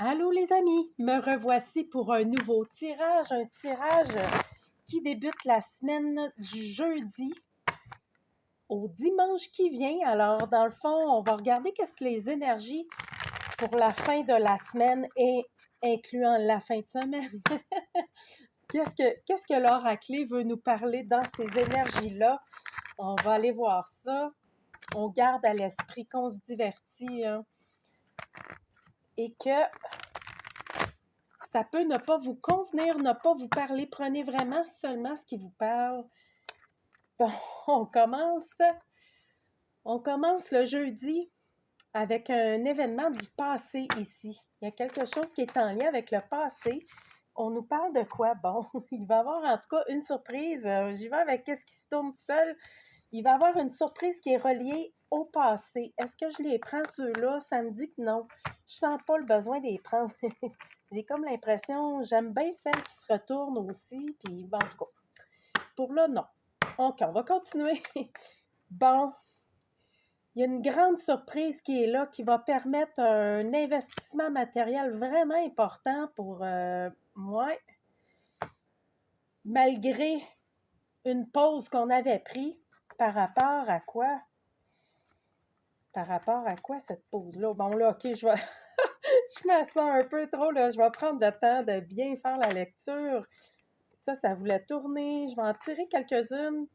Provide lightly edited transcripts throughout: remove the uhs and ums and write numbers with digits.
Allô les amis, me revoici pour un nouveau tirage, un tirage qui débute la semaine du jeudi au dimanche qui vient. Alors dans le fond, on va regarder qu'est-ce que les énergies pour la fin de la semaine et incluant la fin de semaine. Qu'est-ce que l'oracle veut nous parler dans ces énergies-là? On va aller voir ça. On garde à l'esprit qu'on se divertit, hein, et que ça peut ne pas vous convenir, ne pas vous parler. Prenez vraiment seulement ce qui vous parle. Bon, on commence le jeudi avec un événement du passé ici. Il y a quelque chose qui est en lien avec le passé. On nous parle de quoi? Bon, il va y avoir en tout cas une surprise. J'y vais avec qu'est-ce qui se tourne tout seul. Il va y avoir une surprise qui est reliée au passé. Est-ce que je les prends ceux-là? Ça me dit que non. Je sens pas le besoin de les prendre. J'ai comme l'impression, j'aime bien celles qui se retournent aussi. Puis, bon, en tout cas, pour là, non. OK, on va continuer. Bon, il y a une grande surprise qui est là, qui va permettre un investissement matériel vraiment important pour moi, malgré une pause qu'on avait prise. Par rapport à quoi? Par rapport à quoi cette pause-là? Bon, là, OK, je me sens un peu trop, là. Je vais prendre le temps de bien faire la lecture. Ça voulait tourner. Je vais en tirer quelques-unes.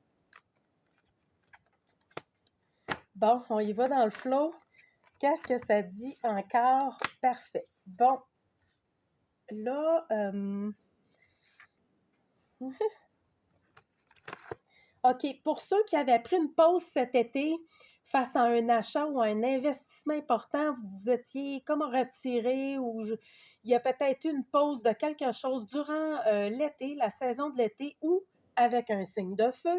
Bon, on y va dans le flow. Qu'est-ce que ça dit encore? Parfait. Bon, là, OK, pour ceux qui avaient pris une pause cet été face à un achat ou un investissement important, vous étiez comme retiré ou il y a peut-être eu une pause de quelque chose durant l'été, la saison de l'été ou avec un signe de feu.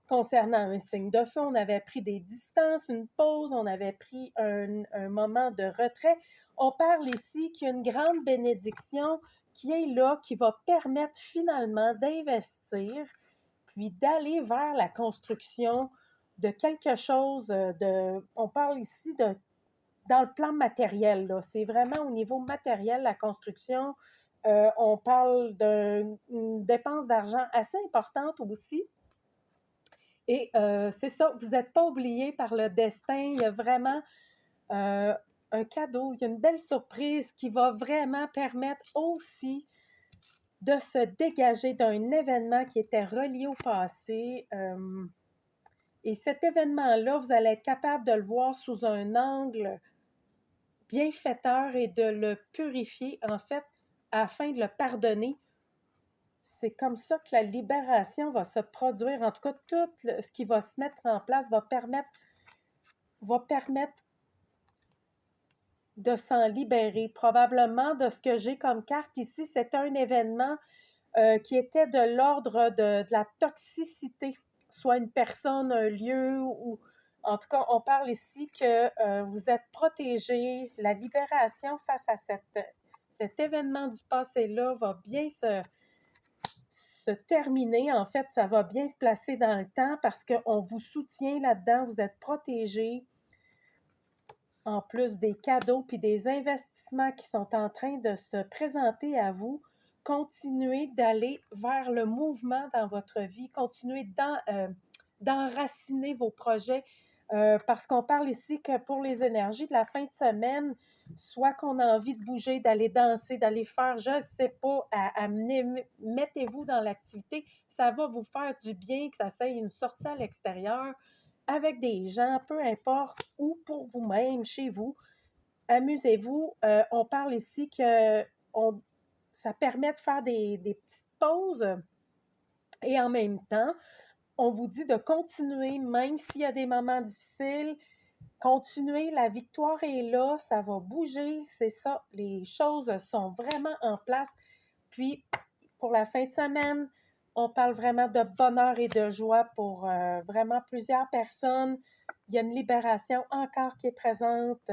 Concernant un signe de feu, on avait pris des distances, une pause, on avait pris un moment de retrait. On parle ici qu'il y a une grande bénédiction qui est là, qui va permettre finalement d'investir, puis d'aller vers la construction de quelque chose on parle ici dans le plan matériel, là. C'est vraiment au niveau matériel, la construction. On parle d'une dépense d'argent assez importante aussi. Et c'est ça, vous n'êtes pas oublié par le destin. Il y a vraiment un cadeau, il y a une belle surprise qui va vraiment permettre aussi de se dégager d'un événement qui était relié au passé. Et cet événement-là, vous allez être capable de le voir sous un angle bienfaiteur et de le purifier, en fait, afin de le pardonner. C'est comme ça que la libération va se produire. En tout cas, tout ce qui va se mettre en place va permettre de s'en libérer. Probablement, de ce que j'ai comme carte ici, c'est un événement qui était de l'ordre de la toxicité, soit une personne, un lieu, ou en tout cas, on parle ici que vous êtes protégé. La libération face à cet événement du passé-là va bien se terminer. En fait, ça va bien se placer dans le temps parce qu'on vous soutient là-dedans, vous êtes protégé. En plus des cadeaux puis des investissements qui sont en train de se présenter à vous, continuez d'aller vers le mouvement dans votre vie, continuez d'enraciner vos projets, parce qu'on parle ici que pour les énergies de la fin de semaine, soit qu'on a envie de bouger, d'aller danser, d'aller faire, je ne sais pas, mettez-vous dans l'activité, ça va vous faire du bien, que ça soit une sortie à l'extérieur, avec des gens, peu importe, ou pour vous-même, chez vous. Amusez-vous. On parle ici que ça permet de faire des petites pauses et en même temps, on vous dit de continuer, même s'il y a des moments difficiles. Continuez, la victoire est là, ça va bouger, c'est ça, les choses sont vraiment en place. Puis, pour la fin de semaine, on parle vraiment de bonheur et de joie pour vraiment plusieurs personnes. Il y a une libération encore qui est présente,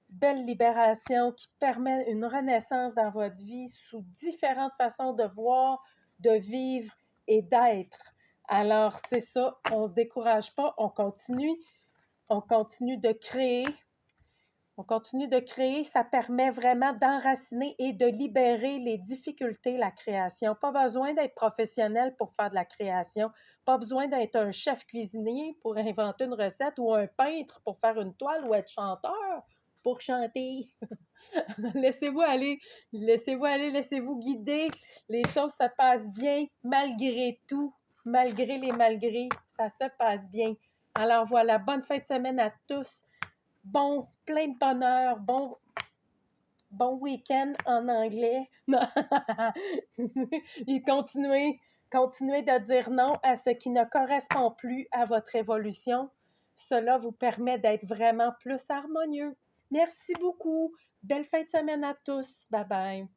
belle libération qui permet une renaissance dans votre vie sous différentes façons de voir, de vivre et d'être. Alors, c'est ça, on ne se décourage pas, on continue de créer, On continue de créer, ça permet vraiment d'enraciner et de libérer les difficultés, la création. Pas besoin d'être professionnel pour faire de la création. Pas besoin d'être un chef cuisinier pour inventer une recette ou un peintre pour faire une toile ou être chanteur pour chanter. Laissez-vous aller, laissez-vous guider. Les choses se passent bien malgré tout, malgré les malgrés, ça se passe bien. Alors voilà, bonne fin de semaine à tous. Bon, plein de bonheur, bon week-end en anglais. Et continuez de dire non à ce qui ne correspond plus à votre évolution. Cela vous permet d'être vraiment plus harmonieux. Merci beaucoup. Belle fin de semaine à tous. Bye bye.